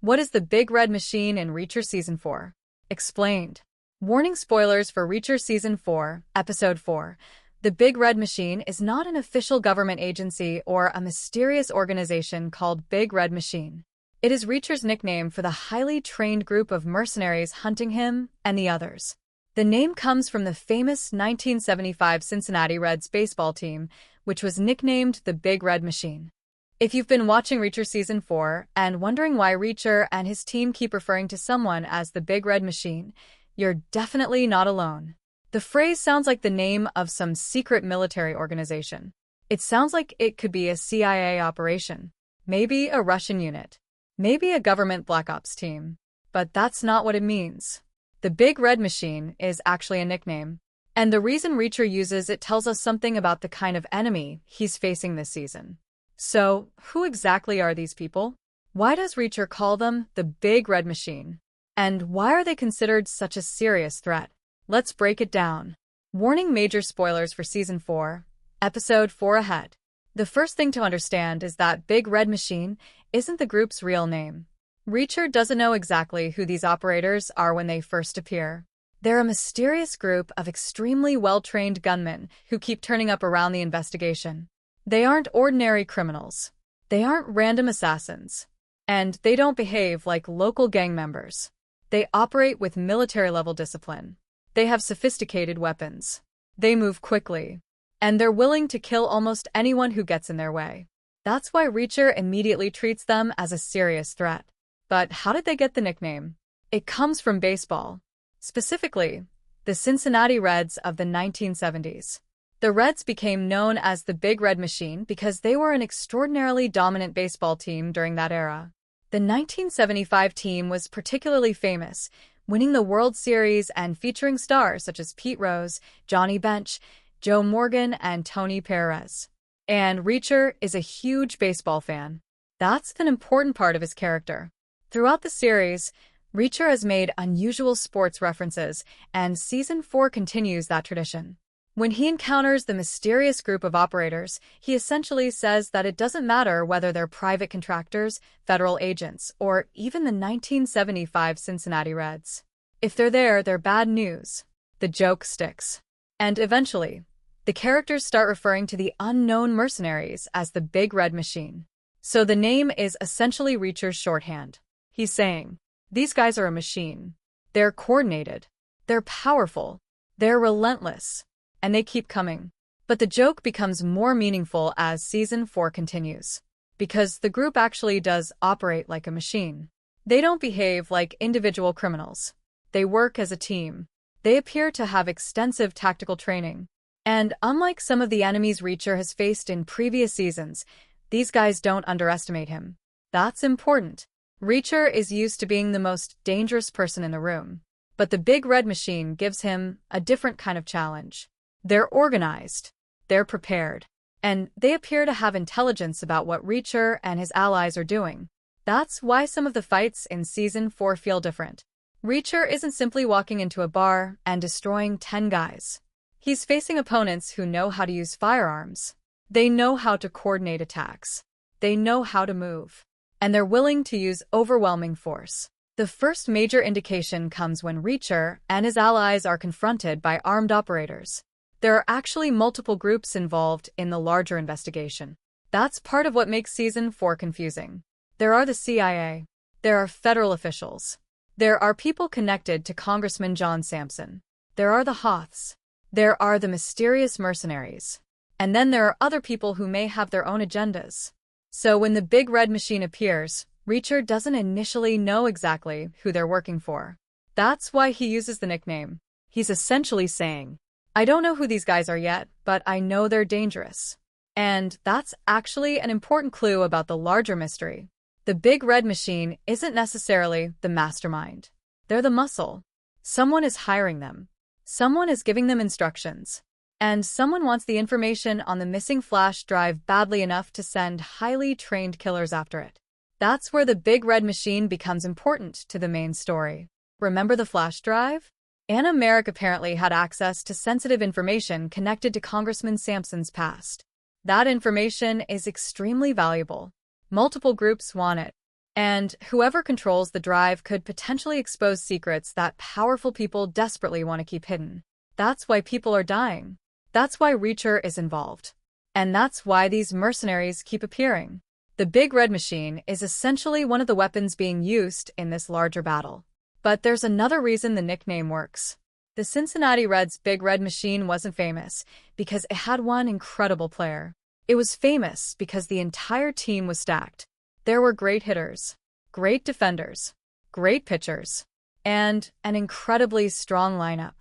What is the Big Red Machine in Reacher Season 4? Explained. Warning: spoilers for Reacher Season 4, Episode 4. The Big Red Machine is not an official government agency or a mysterious organization called Big Red Machine. It is Reacher's nickname for the highly trained group of mercenaries hunting him and the others. The name comes from the famous 1975 Cincinnati Reds baseball team, which was nicknamed the Big Red Machine. If you've been watching Reacher Season 4 and wondering why Reacher and his team keep referring to someone as the Big Red Machine, you're definitely not alone. The phrase sounds like the name of some secret military organization. It sounds like it could be a CIA operation, maybe a Russian unit, maybe a government black ops team. But that's not what it means. The Big Red Machine is actually a nickname, and the reason Reacher uses it tells us something about the kind of enemy he's facing this season. So, who exactly are these people? Why does Reacher call them the Big Red Machine? And why are they considered such a serious threat? Let's break it down. Warning: major spoilers for Season 4, Episode 4 ahead. The first thing to understand is that Big Red Machine isn't the group's real name. Reacher doesn't know exactly who these operators are when they first appear. They're a mysterious group of extremely well-trained gunmen who keep turning up around the investigation. They aren't ordinary criminals. They aren't random assassins. And they don't behave like local gang members. They operate with military-level discipline. They have sophisticated weapons. They move quickly. And they're willing to kill almost anyone who gets in their way. That's why Reacher immediately treats them as a serious threat. But how did they get the nickname? It comes from baseball. Specifically, the Cincinnati Reds of the 1970s. The Reds became known as the Big Red Machine because they were an extraordinarily dominant baseball team during that era. The 1975 team was particularly famous, winning the World Series and featuring stars such as Pete Rose, Johnny Bench, Joe Morgan, and Tony Perez. And Reacher is a huge baseball fan. That's an important part of his character. Throughout the series, Reacher has made unusual sports references, and Season 4 continues that tradition. When he encounters the mysterious group of operators, he essentially says that it doesn't matter whether they're private contractors, federal agents, or even the 1975 Cincinnati Reds. If they're there, they're bad news. The joke sticks. And eventually, the characters start referring to the unknown mercenaries as the Big Red Machine. So the name is essentially Reacher's shorthand. He's saying, these guys are a machine. They're coordinated. They're powerful. They're relentless. And they keep coming. But the joke becomes more meaningful as Season 4 continues. Because the group actually does operate like a machine. They don't behave like individual criminals. They work as a team. They appear to have extensive tactical training. And unlike some of the enemies Reacher has faced in previous seasons, these guys don't underestimate him. That's important. Reacher is used to being the most dangerous person in the room. But the Big Red Machine gives him a different kind of challenge. They're organized, they're prepared, and they appear to have intelligence about what Reacher and his allies are doing. That's why some of the fights in Season 4 feel different. Reacher isn't simply walking into a bar and destroying 10 guys. He's facing opponents who know how to use firearms. They know how to coordinate attacks. They know how to move. And they're willing to use overwhelming force. The first major indication comes when Reacher and his allies are confronted by armed operators. There are actually multiple groups involved in the larger investigation. That's part of what makes Season 4 confusing. There are the CIA. There are federal officials. There are people connected to Congressman John Sampson. There are the Hoths. There are the mysterious mercenaries. And then there are other people who may have their own agendas. So when the Big Red Machine appears, Reacher doesn't initially know exactly who they're working for. That's why he uses the nickname. He's essentially saying, I don't know who these guys are yet, but I know they're dangerous. And that's actually an important clue about the larger mystery. The Big Red Machine isn't necessarily the mastermind. They're the muscle. Someone is hiring them. Someone is giving them instructions. And someone wants the information on the missing flash drive badly enough to send highly trained killers after it. That's where the Big Red Machine becomes important to the main story. Remember the flash drive? Anna Merrick apparently had access to sensitive information connected to Congressman Sampson's past. That information is extremely valuable. Multiple groups want it. And whoever controls the drive could potentially expose secrets that powerful people desperately want to keep hidden. That's why people are dying. That's why Reacher is involved. And that's why these mercenaries keep appearing. The Big Red Machine is essentially one of the weapons being used in this larger battle. But there's another reason the nickname works. The Cincinnati Reds' Big Red Machine wasn't famous because it had one incredible player. It was famous because the entire team was stacked. There were great hitters, great defenders, great pitchers, and an incredibly strong lineup.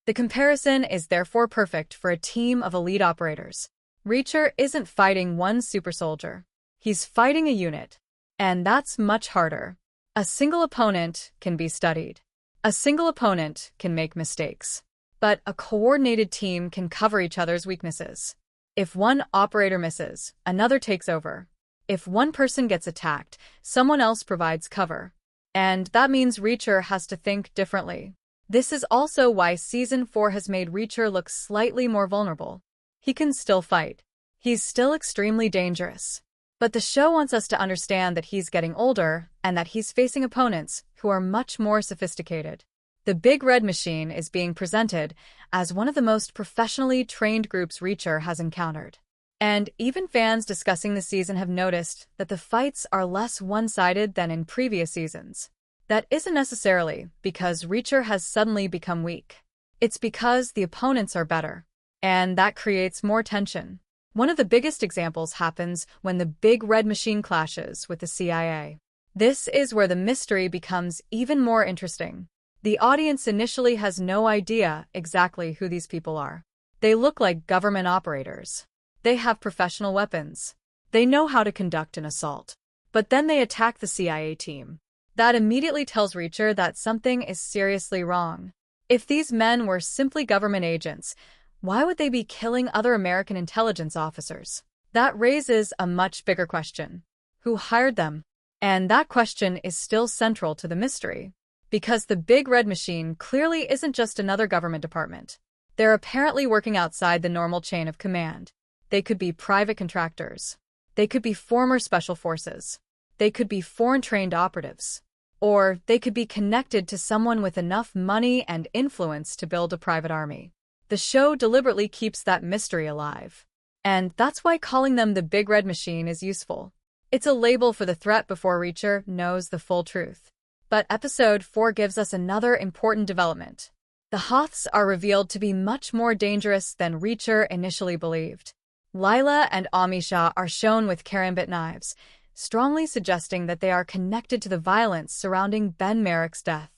The comparison is therefore perfect for a team of elite operators. Reacher isn't fighting one super soldier. He's fighting a unit. And that's much harder. A single opponent can be studied. A single opponent can make mistakes. But a coordinated team can cover each other's weaknesses. If one operator misses, another takes over. If one person gets attacked, someone else provides cover. And that means Reacher has to think differently. This is also why Season 4 has made Reacher look slightly more vulnerable. He can still fight. He's still extremely dangerous. But the show wants us to understand that he's getting older and that he's facing opponents who are much more sophisticated. The Big Red Machine is being presented as one of the most professionally trained groups Reacher has encountered. And even fans discussing the season have noticed that the fights are less one-sided than in previous seasons. That isn't necessarily because Reacher has suddenly become weak. It's because the opponents are better. And that creates more tension. One of the biggest examples happens when the Big Red Machine clashes with the CIA. This is where the mystery becomes even more interesting. The audience initially has no idea exactly who these people are. They look like government operators. They have professional weapons. They know how to conduct an assault. But then they attack the CIA team. That immediately tells Reacher that something is seriously wrong. If these men were simply government agents, why would they be killing other American intelligence officers? That raises a much bigger question. Who hired them? And that question is still central to the mystery. Because the Big Red Machine clearly isn't just another government department. They're apparently working outside the normal chain of command. They could be private contractors. They could be former special forces. They could be foreign-trained operatives. Or they could be connected to someone with enough money and influence to build a private army. The show deliberately keeps that mystery alive. And that's why calling them the Big Red Machine is useful. It's a label for the threat before Reacher knows the full truth. But Episode 4 gives us another important development. The Hoths are revealed to be much more dangerous than Reacher initially believed. Lila and Amisha are shown with karambit knives, strongly suggesting that they are connected to the violence surrounding Ben Merrick's death.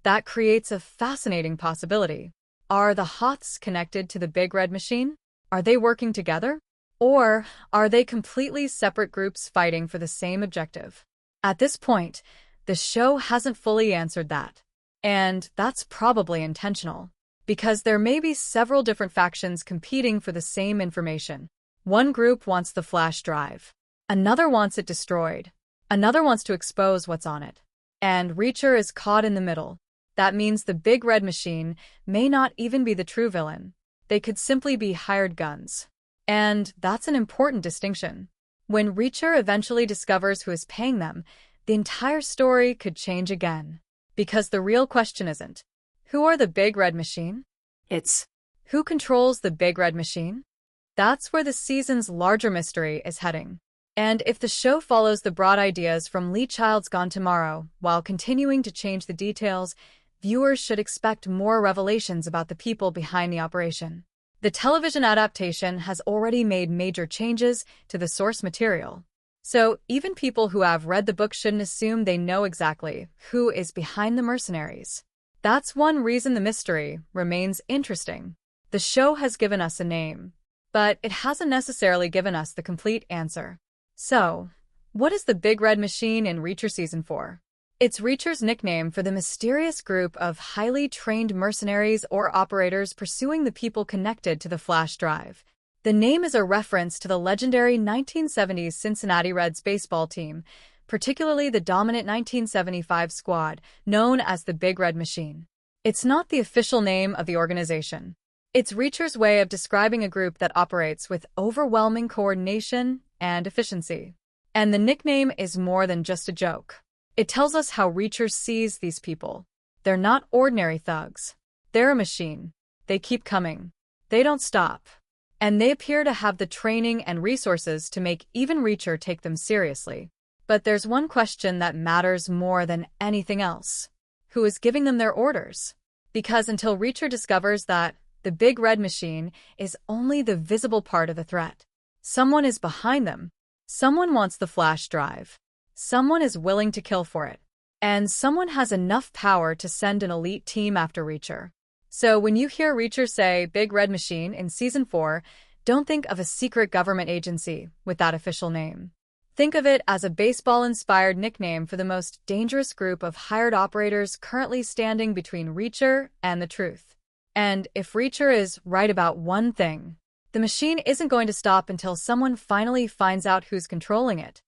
That creates a fascinating possibility. Are the Hoths connected to the Big Red Machine? Are they working together? Or are they completely separate groups fighting for the same objective? At this point, the show hasn't fully answered that. And that's probably intentional, because there may be several different factions competing for the same information. One group wants the flash drive. Another wants it destroyed. Another wants to expose what's on it. And Reacher is caught in the middle. That means the Big Red Machine may not even be the true villain. They could simply be hired guns. And that's an important distinction. When Reacher eventually discovers who is paying them, the entire story could change again. Because the real question isn't, who are the Big Red Machine? It's, who controls the Big Red Machine? That's where the season's larger mystery is heading. And if the show follows the broad ideas from Lee Child's Gone Tomorrow, while continuing to change the details, viewers should expect more revelations about the people behind the operation. The television adaptation has already made major changes to the source material. So even people who have read the book shouldn't assume they know exactly who is behind the mercenaries. That's one reason the mystery remains interesting. The show has given us a name, but it hasn't necessarily given us the complete answer. So, what is the Big Red Machine in Reacher Season 4? It's Reacher's nickname for the mysterious group of highly trained mercenaries or operators pursuing the people connected to the flash drive. The name is a reference to the legendary 1970s Cincinnati Reds baseball team, particularly the dominant 1975 squad, known as the Big Red Machine. It's not the official name of the organization. It's Reacher's way of describing a group that operates with overwhelming coordination and efficiency. And the nickname is more than just a joke. It tells us how Reacher sees these people. They're not ordinary thugs. They're a machine. They keep coming. They don't stop. And they appear to have the training and resources to make even Reacher take them seriously. But there's one question that matters more than anything else. Who is giving them their orders? Because until Reacher discovers that the big red machine is only the visible part of the threat, someone is behind them. Someone wants the flash drive. Someone is willing to kill for it. And someone has enough power to send an elite team after Reacher. So when you hear Reacher say Big Red Machine in Season 4, don't think of a secret government agency with that official name. Think of it as a baseball-inspired nickname for the most dangerous group of hired operators currently standing between Reacher and the truth. And if Reacher is right about one thing, the machine isn't going to stop until someone finally finds out who's controlling it.